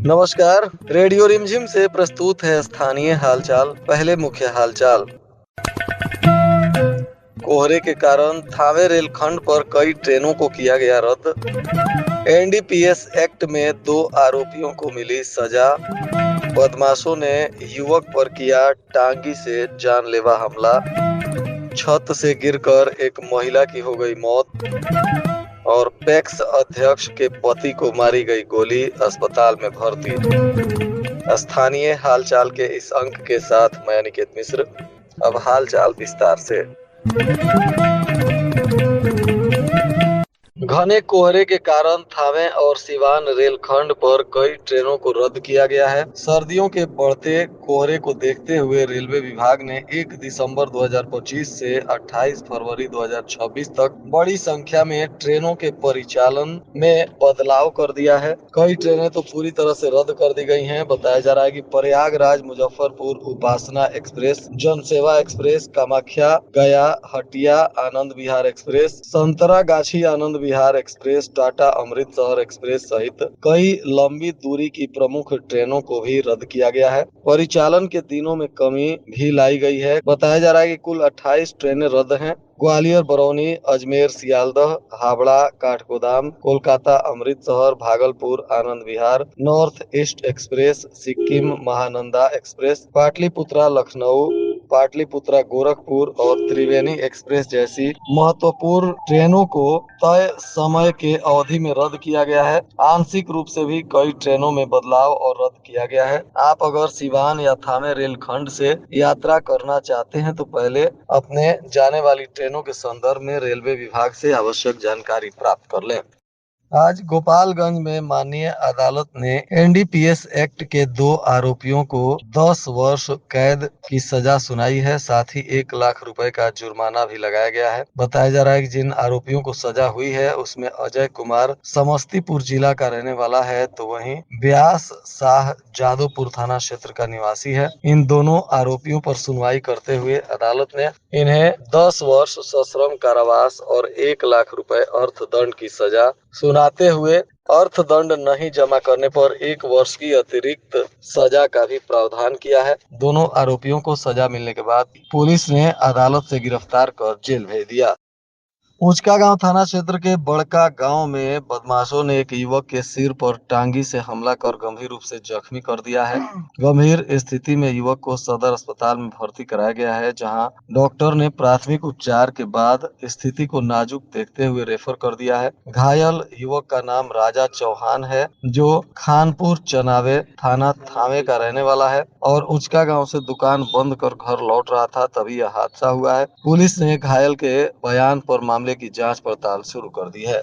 नमस्कार। रेडियो रिमझिम से प्रस्तुत है स्थानीय हालचाल। पहले मुख्य हालचाल। कोहरे के कारण थावे रेलखंड पर कई ट्रेनों को किया गया रद्द। एनडीपीएस एक्ट में 2 आरोपियों को मिली सजा। बदमाशों ने युवक पर किया टांगी से जानलेवा हमला। छत से गिरकर एक महिला की हो गई मौत। और पैक्स अध्यक्ष के पति को मारी गई गोली, अस्पताल में भर्ती। स्थानीय हालचाल के इस अंक के साथ मैं अनिकेत मिश्र। अब हालचाल विस्तार से। घने कोहरे के कारण थावे और सिवान रेलखंड पर कई ट्रेनों को रद्द किया गया है। सर्दियों के बढ़ते कोहरे को देखते हुए रेलवे विभाग ने 1 दिसंबर 2025 से 28 फरवरी 2026 तक बड़ी संख्या में ट्रेनों के परिचालन में बदलाव कर दिया है। कई ट्रेनें तो पूरी तरह से रद्द कर दी गई हैं। बताया जा रहा है कि प्रयागराज मुजफ्फरपुर उपासना एक्सप्रेस, जनसेवा एक्सप्रेस, कामाख्या गया Hatia Anand Vihar express, Santragachi Anand Vihar express, Tata Amritsar express सहित कई लंबी दूरी की प्रमुख ट्रेनों को भी रद्द किया गया है। परिचालन के दिनों में कमी भी लाई गई है। बताया जा रहा है कि कुल 28 ट्रेनें रद्द हैं। Gwalior Barauni, Ajmer Sealdah, Howrah Kathgodam, Kolkata Amritsar, Bhagalpur Anand Vihar, north east express, Sikkim Mahananda express, Pataliputra Lucknow, Pataliputra Gorakhpur और त्रिवेणी एक्सप्रेस जैसी महत्वपूर्ण ट्रेनों को तय समय के अवधि में रद्द किया गया है। आंशिक रूप से भी कई ट्रेनों में बदलाव और रद्द किया गया है। आप अगर सिवान या थाने रेलखंड से यात्रा करना चाहते हैं तो पहले अपने जाने वाली ट्रेनों के संदर्भ में रेलवे विभाग से आवश्यक जानकारी प्राप्त कर लें। आज गोपालगंज में माननीय अदालत ने एनडीपीएस एक्ट के 2 आरोपियों को 10 वर्ष कैद की सजा सुनाई है। साथ ही 1 लाख रुपए का जुर्माना भी लगाया गया है। बताया जा रहा है कि जिन आरोपियों को सजा हुई है उसमें अजय कुमार समस्तीपुर जिला का रहने वाला है, तो वहीं व्यास शाह जादवपुर थाना क्षेत्र का निवासी है। इन दोनों आरोपियों पर सुनवाई करते हुए अदालत ने इन्हें 10 वर्ष सश्रम कारावास और 1 लाख रुपए अर्थदंड की सजा सुनाते हुए अर्थदंड नहीं जमा करने पर 1 वर्ष की अतिरिक्त सजा का भी प्रावधान किया है। दोनों आरोपियों को सजा मिलने के बाद पुलिस ने अदालत से गिरफ्तार कर जेल भेज दिया। ऊंचका गांव थाना क्षेत्र के बड़का गांव में बदमाशों ने एक युवक के सिर पर टांगी से हमला कर गंभीर रूप से जख्मी कर दिया है। गंभीर स्थिति में युवक को सदर अस्पताल में भर्ती कराया गया है, जहां डॉक्टर ने प्राथमिक उपचार के बाद स्थिति को नाजुक देखते हुए रेफर कर दिया है। घायल युवक का नाम राजा चौहान है, जो खानपुर चनावे थाना थावे का रहने वाला है और ऊंचका गांव से दुकान बंद कर घर लौट रहा था, तभी यह हादसा हुआ है। पुलिस ने घायल के बयान पर मामले की जांच पड़ताल शुरू कर दी है।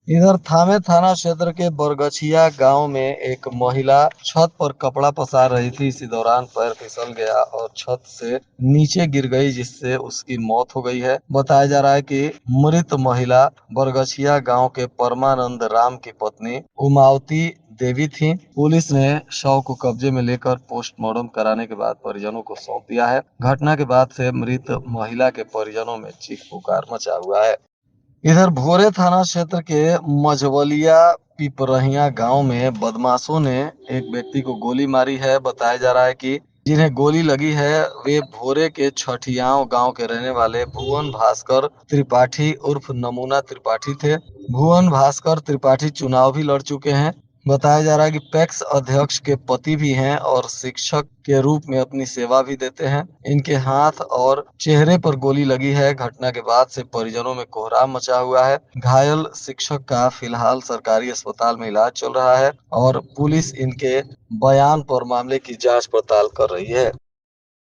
इधर थावे थाना क्षेत्र के बरगछिया गांव में एक महिला छत पर कपड़ा पसार रही थी। इसी दौरान पैर फिसल गया और छत से नीचे गिर गई, जिससे उसकी मौत हो गई है। बताया जा रहा है कि मृत महिला बरगछिया गांव के परमानंद राम की पत्नी उमावती देवी थी। पुलिस ने शव को कब्जे में लेकर पोस्टमार्टम कराने के बाद परिजनों को सौंप दिया है। घटना के बाद से मृत महिला के परिजनों में चीख पुकार मचा हुआ है। इधर भोरे थाना क्षेत्र के मझवलिया पिपरहिया गांव में बदमाशों ने एक व्यक्ति को गोली मारी है। बताया जा रहा है कि जिन्हें गोली लगी है वे भोरे के छठियाव गांव के रहने वाले भुवन भास्कर त्रिपाठी उर्फ नमूना त्रिपाठी थे। भुवन भास्कर त्रिपाठी चुनाव भी लड़ चुके हैं। बताया जा रहा है कि पैक्स अध्यक्ष के पति भी हैं और शिक्षक के रूप में अपनी सेवा भी देते हैं। इनके हाथ और चेहरे पर गोली लगी है। घटना के बाद से परिजनों में कोहराम मचा हुआ है। घायल शिक्षक का फिलहाल सरकारी अस्पताल में इलाज चल रहा है और पुलिस इनके बयान पर मामले की जांच पड़ताल कर रही है।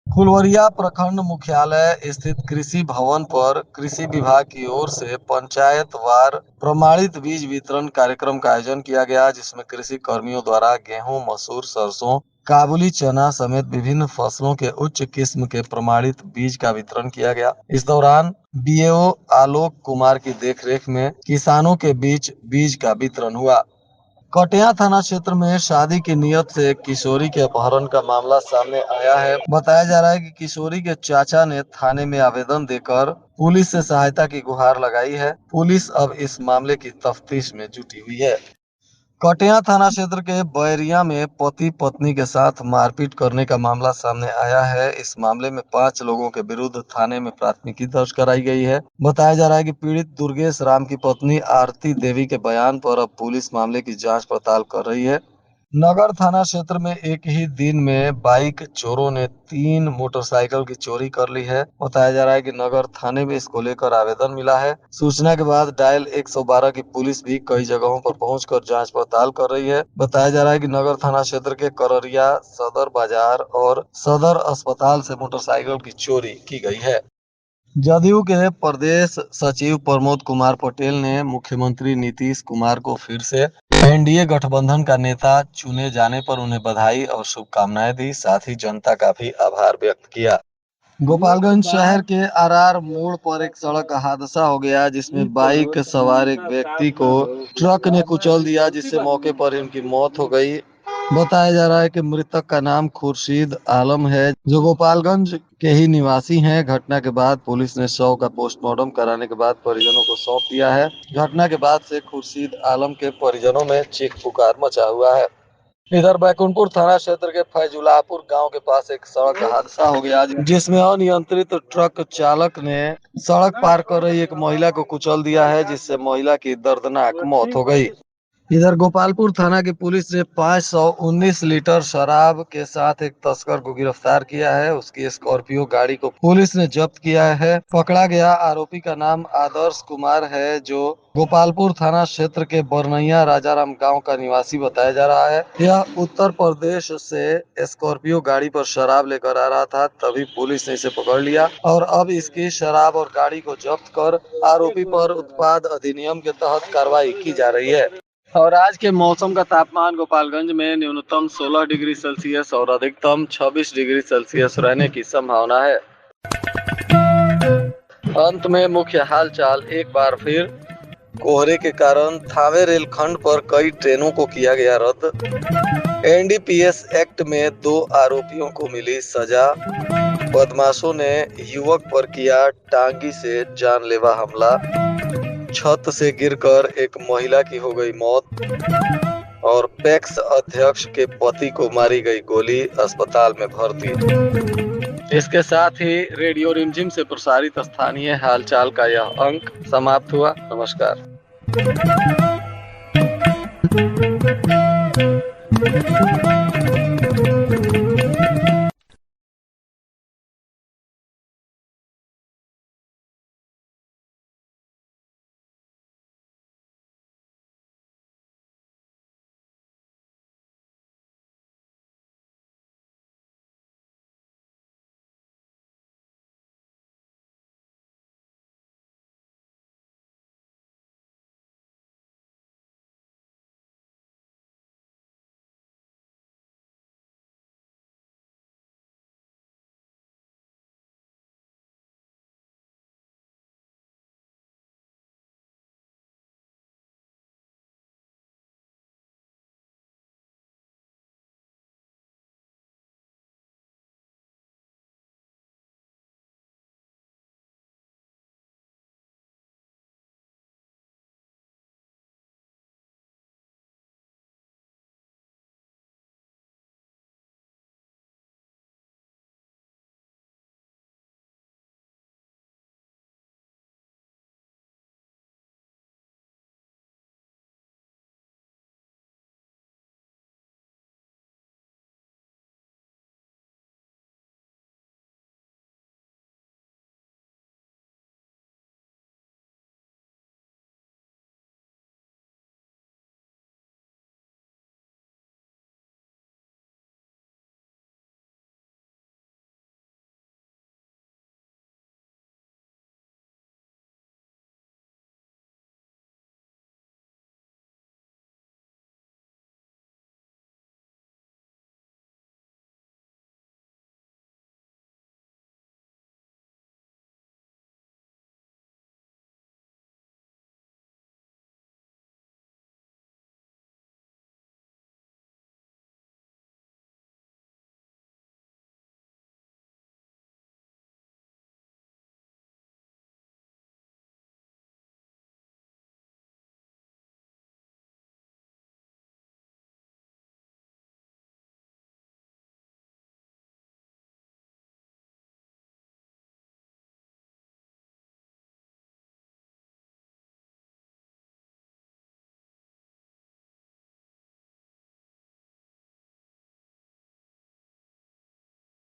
फुलवरिया प्रखंड मुख्यालय स्थित कृषि भवन पर कृषि विभाग की ओर से पंचायत वार प्रमाणित बीज वितरण कार्यक्रम का आयोजन किया गया, जिसमें कृषि कर्मियों द्वारा गेहूं, मसूर, सरसों, काबुली चना समेत विभिन्न फसलों के उच्च किस्म के प्रमाणित बीज का वितरण किया गया। इस दौरान बीएओ आलोक कुमार की देखरेख में किसानों के बीच बीज का वितरण हुआ। कटिया थाना क्षेत्र में शादी की नियत से एक किशोरी के अपहरण का मामला सामने आया है। बताया जा रहा है कि किशोरी के चाचा ने थाने में आवेदन देकर पुलिस से सहायता की गुहार लगाई है। पुलिस अब इस मामले की तफ्तीश में जुटी हुई है। कटिया थाना क्षेत्र के बैरिया में पति पत्नी के साथ मारपीट करने का मामला सामने आया है। इस मामले में 5 लोगों के विरुद्ध थाने में प्राथमिकी दर्ज कराई गई है। बताया जा रहा है कि पीड़ित दुर्गेश राम की पत्नी आरती देवी के बयान पर अब पुलिस मामले की जांच पड़ताल कर रही है। नगर थाना क्षेत्र में एक ही दिन में बाइक चोरों ने 3 मोटरसाइकिल की चोरी कर ली है। बताया जा रहा है कि नगर थाने में इसको लेकर आवेदन मिला है। सूचना के बाद डायल 112 की पुलिस भी कई जगहों पर पहुंचकर जांच पड़ताल कर रही है। बताया जा रहा है कि नगर थाना क्षेत्र के कररिया, सदर बाजार और सदर अस्पताल से मोटरसाइकिल की चोरी की गई है। जदयू के प्रदेश सचिव प्रमोद कुमार पटेल ने मुख्यमंत्री नीतीश कुमार को फिर से एनडीए गठबंधन का नेता चुने जाने पर उन्हें बधाई और शुभकामनाएं दी। साथ ही जनता का भी आभार व्यक्त किया। गोपालगंज शहर के आरआर मोड़ पर एक सड़क हादसा हो गया, जिसमें बाइक सवार एक व्यक्ति को ट्रक ने कुचल दिया, जिससे मौके पर ही उनकी मौत हो गई। बताया जा रहा है कि मृतक का नाम खुर्शीद आलम है, जो गोपालगंज के ही निवासी हैं। घटना के बाद पुलिस ने शव का पोस्टमार्टम कराने के बाद परिजनों को सौंप दिया है। घटना के बाद से खुर्शीद आलम के परिजनों में चीख पुकार मचा हुआ है। इधर बैकुंठपुर थाना क्षेत्र के फैजुलापुर गांव के पास एक सड़क हादसा हो गया, जिसमें अनियंत्रित ट्रक चालक ने सड़क पार कर रही एक महिला को कुचल दिया है, जिससे महिला की दर्दनाक मौत हो गई। इधर गोपालपुर थाना की पुलिस ने 519 लीटर शराब के साथ एक तस्कर को गिरफ्तार किया है। उसकी स्कॉर्पियो गाड़ी को पुलिस ने जब्त किया है। पकड़ा गया आरोपी का नाम आदर्श कुमार है, जो गोपालपुर थाना क्षेत्र के बरनैया राजाराम गांव का निवासी बताया जा रहा है। यह उत्तर प्रदेश से स्कॉर्पियो गाड़ी पर शराब लेकर आ रहा था, तभी पुलिस ने इसे पकड़ लिया और अब इसकी शराब और गाड़ी को जब्त कर आरोपी पर उत्पाद अधिनियम के तहत कार्रवाई की जा रही है। और आज के मौसम का तापमान गोपालगंज में न्यूनतम 16 डिग्री सेल्सियस और अधिकतम 26 डिग्री सेल्सियस रहने की संभावना है। अंत में मुख्य हालचाल एक बार फिर। कोहरे के कारण थावे रेलखंड पर कई ट्रेनों को किया गया रद्द। एनडीपीएस एक्ट में 2 आरोपियों को मिली सजा। बदमाशों ने युवक पर किया टांगी से जानलेवा हमला। छत से गिरकर एक महिला की हो गई मौत और पैक्स अध्यक्ष के पति को मारी गई गोली, अस्पताल में भर्ती। इसके साथ ही रेडियो रिमझिम से प्रसारित स्थानीय हालचाल का यह अंक समाप्त हुआ। नमस्कार।